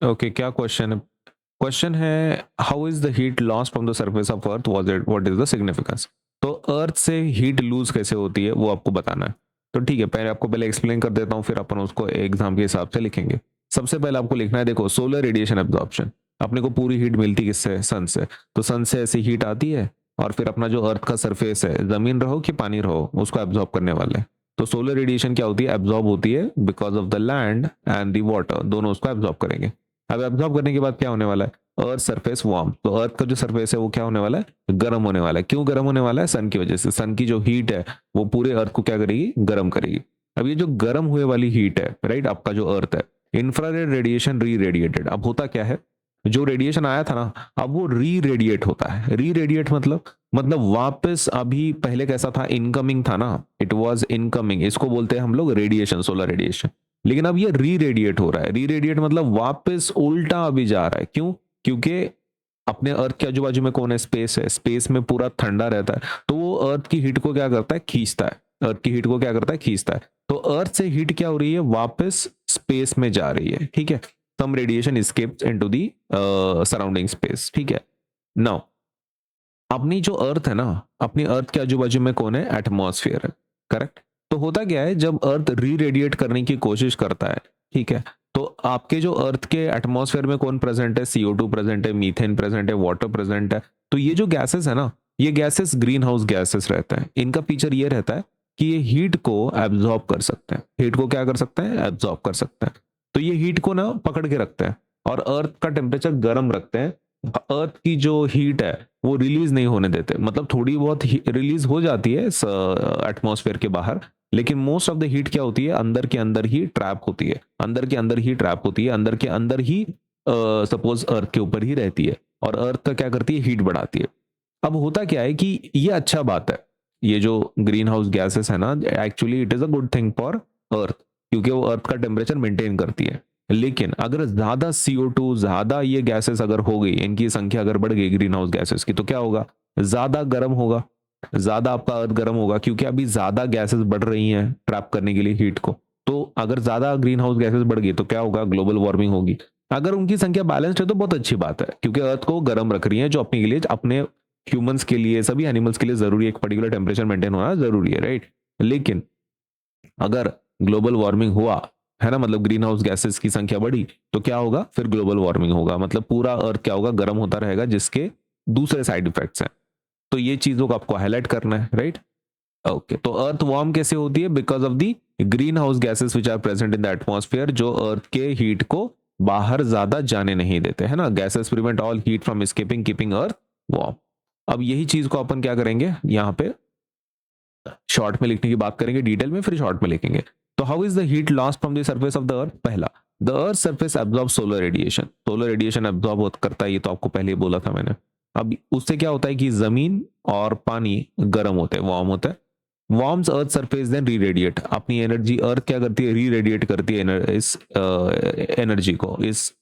Okay, क्या question है? Question है, how is the heat lost from the surface of earth, was it, what is the significance? तो अर्थ से heat loose कैसे होती है वो आपको बताना है। तो ठीक है, पहले आपको पहले एक्सप्लेन कर देता हूँ, फिर अपन उसको एग्जाम के हिसाब से लिखेंगे। सबसे पहले आपको लिखना है, देखो, सोलर रेडिएशन एब्जॉर्प्शन। अपने को पूरी हीट मिलती किससे? सन से। तो सन से ऐसी हीट आती है, और फिर अपना जो अर्थ का सरफेस है, जमीन रहो कि पानी रहो, उसको एब्जॉर्ब करने वाले। तो सोलर रेडिएशन क्या होती है? एब्जॉर्ब होती है because of the land and the water, दोनों उसको एब्जॉर्ब करेंगे। अब एब्जॉर्ब करने के बाद क्या होने वाला है? Earth surface warm. तो अर्थ का जो सरफेस है वो क्या होने वाला है? गर्म होने वाला है। क्यों गर्म होने वाला है? सन की वजह से। सन की जो हीट है वो पूरे अर्थ को क्या करेगी? गर्म करेगी। अब ये जो गर्म हुए वाली हीट है, राइट, आपका जो अर्थ है, इंफ्रारेड रेडिएशन री रेडिएटेड। अब होता क्या है, जो रेडिएशन आया था ना, अब वो री रेडिएट होता है। री रेडिएट मतलब वापस, अभी पहले कैसा था? इनकमिंग था ना, इट वाज इनकमिंग, इसको बोलते हैं हम लोग रेडिएशन, सोलर रेडिएशन। लेकिन अब ये री रेडिएट हो रहा है। री रेडिएट मतलब वापस उल्टा अभी जा रहा है। क्यों? क्योंकि अपने अर्थ के आजू बाजू में कौन है? स्पेस है। स्पेस में पूरा ठंडा रहता है, तो वो अर्थ की हीट को क्या करता है? खींचता है। अर्थ की हीट को क्या करता है? खींचता है। तो अर्थ से हीट क्या हो रही है? वापस स्पेस में जा रही है। ठीक है, some radiation escapes into the surrounding space. ठीक है, नाउ अपनी जो अर्थ है ना, अपनी अर्थ के आजू बाजू में कौन है? एटमॉस्फेयर है। करेक्ट। तो होता क्या है, जब अर्थ री रेडिएट करने की कोशिश करता है, ठीक है, तो आपके जो अर्थ के एटमॉस्फेयर में कौन प्रेजेंट है? CO2 प्रेजेंट है, मीथेन प्रेजेंट है, वाटर प्रेजेंट है। तो ये जो गैसेस है ना, ये गैसेस ग्रीन हाउस गैसेस रहते हैं। इनका फीचर ये रहता है कि ये हीट को एब्जॉर्ब कर सकते हैं। हीट को क्या कर सकते हैं? एब्जॉर्ब कर सकते हैं। तो ये हीट को ना पकड़ के रखते हैं, और अर्थ का टेम्परेचर गर्म रखते हैं। अर्थ की जो हीट है वो रिलीज नहीं होने देते। मतलब थोड़ी बहुत रिलीज हो जाती है एटमॉस्फेयर के बाहर, लेकिन मोस्ट ऑफ द हीट क्या होती है? अंदर के अंदर ही ट्रैप होती है। अंदर के अंदर ही ट्रैप होती है, अंदर के अंदर ही सपोज अर्थ के ऊपर ही रहती है, और अर्थ का क्या करती है? हीट बढ़ाती है। अब होता क्या है कि ये अच्छा बात है, ये जो ग्रीन हाउस गैसेस है ना, actually it is a good thing for earth, क्योंकि वो अर्थ का टेम्परेचर मेंटेन करती है। लेकिन अगर ज्यादा CO2, ज्यादा ये गैसेस अगर हो गई, इनकी संख्या अगर बढ़ गई ग्रीन हाउस गैसेस की, तो क्या होगा? ज्यादा गर्म होगा, ज्यादा आपका अर्थ गर्म होगा, क्योंकि अभी ज्यादा गैसेस बढ़ रही हैं ट्रैप करने के लिए हीट को। तो अगर ज्यादा ग्रीन हाउस गैसेस बढ़ गई तो क्या होगा? ग्लोबल वार्मिंग होगी। अगर उनकी संख्या बैलेंस्ड है तो बहुत अच्छी बात है, क्योंकि अर्थ को गर्म रख रही है, जो अपने के लिए, अपने ह्यूमंस के लिए, सभी एनिमल्स के लिए जरूरी है। एक पर्टिकुलर टेम्परेचर मेंटेन होना जरूरी है, राइट। लेकिन अगर ग्लोबल वार्मिंग हुआ, है ना, मतलब ग्रीन हाउस गैसेस की संख्या बढ़ी, तो क्या होगा? फिर ग्लोबल वार्मिंग होगा, मतलब पूरा अर्थ क्या होगा? गर्म होता रहेगा, जिसके दूसरे साइड इफेक्ट्स हैं। तो ये चीजों को आपको हाईलाइट करना है, राइट। ओके, तो अर्थ वार्म कैसे होती है? Because of the green house gases which are present in the atmosphere, जो अर्थ के हीट को बाहर ज्यादा जाने नहीं देते, है ना। Gases prevent all heat from escaping, keeping earth warm. अब यही चीज को अपन क्या करेंगे यहाँ पे, शॉर्ट में लिखने की बात करेंगे, डिटेल में फिर शॉर्ट में लिखेंगे। तो how is the heat lost from the surface of the earth? पहला, the earth surface absorb solar radiation. Solar radiation absorb करता है, ये तो आपको पहले ही बोला था मैंने। अब उससे क्या होता है कि जमीन और पानी गर्म होते हैं, वार्म होता है। वार्म्स अर्थ सरफेस देन री रेडिएट। अपनी एनर्जी अर्थ क्या करती है? री रेडिएट करती है इस एनर्जी को, इस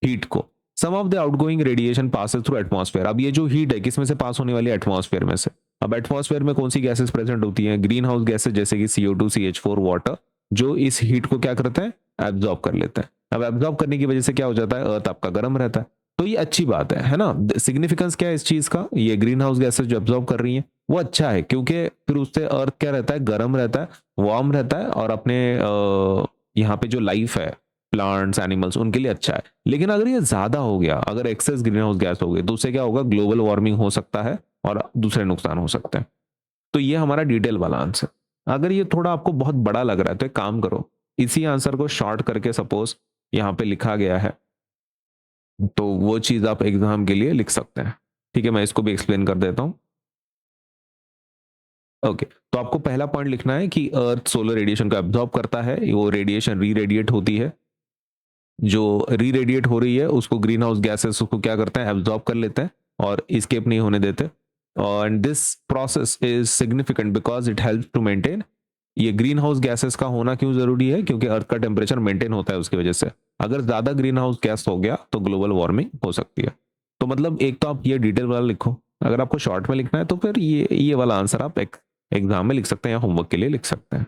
हीट को। Some of the outgoing radiation passes through atmosphere. अब ये जो हीट है किस में से पास होने वाली है? एटमॉस्फेयर में से। अब एटमॉस्फेयर में कौन सी गैसेस प्रेजेंट होती हैं? ग्रीन हाउस गैसेस, जैसे कि CO2, CH4, वाटर, जो इस हीट को क्या करते हैं? एब्जॉर्ब कर लेते हैं। अब एब्जॉर्ब करने की वजह से क्या हो जाता है? अर्थ आपका गर्म रहता है। तो ये अच्छी बात है ना। सिग्निफिकेंस क्या है इस चीज का? ये ग्रीन हाउस गैसेस जो एब्जॉर्ब कर रही हैं वो अच्छा है, क्योंकि फिर उससे अर्थ क्या रहता है? गर्म रहता है, वार्म रहता है, और अपने यहाँ पे जो लाइफ है, प्लांट्स, एनिमल्स, उनके लिए अच्छा है। लेकिन अगर ये ज्यादा हो गया, अगर एक्सेस ग्रीन हाउस गैस हो गई, तो उससे क्या होगा? ग्लोबल वार्मिंग हो सकता है, और दूसरे नुकसान हो सकते हैं। तो ये हमारा डिटेल वाला आंसर। अगर ये थोड़ा आपको बहुत बड़ा लग रहा है तो एक काम करो, इसी आंसर को शॉर्ट करके सपोज यहाँ पे लिखा गया है, तो वो चीज आप एग्जाम के लिए लिख सकते हैं। ठीक है, मैं इसको भी एक्सप्लेन कर देता हूँ। ओके, तो आपको पहला पॉइंट लिखना है कि अर्थ सोलर रेडिएशन को एब्जॉर्ब करता है, वो रेडिएशन री रेडिएट होती है। जो री रेडिएट हो रही है उसको ग्रीन हाउस गैसेस उसको क्या करते हैं? एब्जॉर्ब कर लेते हैं, और इस्केप नहीं होने देते। And this process is significant because it help to maintain. ये ग्रीन हाउस गैसेस का होना क्यों जरूरी है? क्योंकि अर्थ का टेम्परेचर मेंटेन होता है उसकी वजह से। अगर ज्यादा ग्रीन हाउस गैस हो गया तो ग्लोबल वार्मिंग हो सकती है। तो मतलब एक तो आप ये डिटेल वाला लिखो। अगर आपको शॉर्ट में लिखना है तो फिर ये वाला आंसर आप एग्जाम में लिख सकते हैं या होमवर्क के लिए लिख सकते हैं।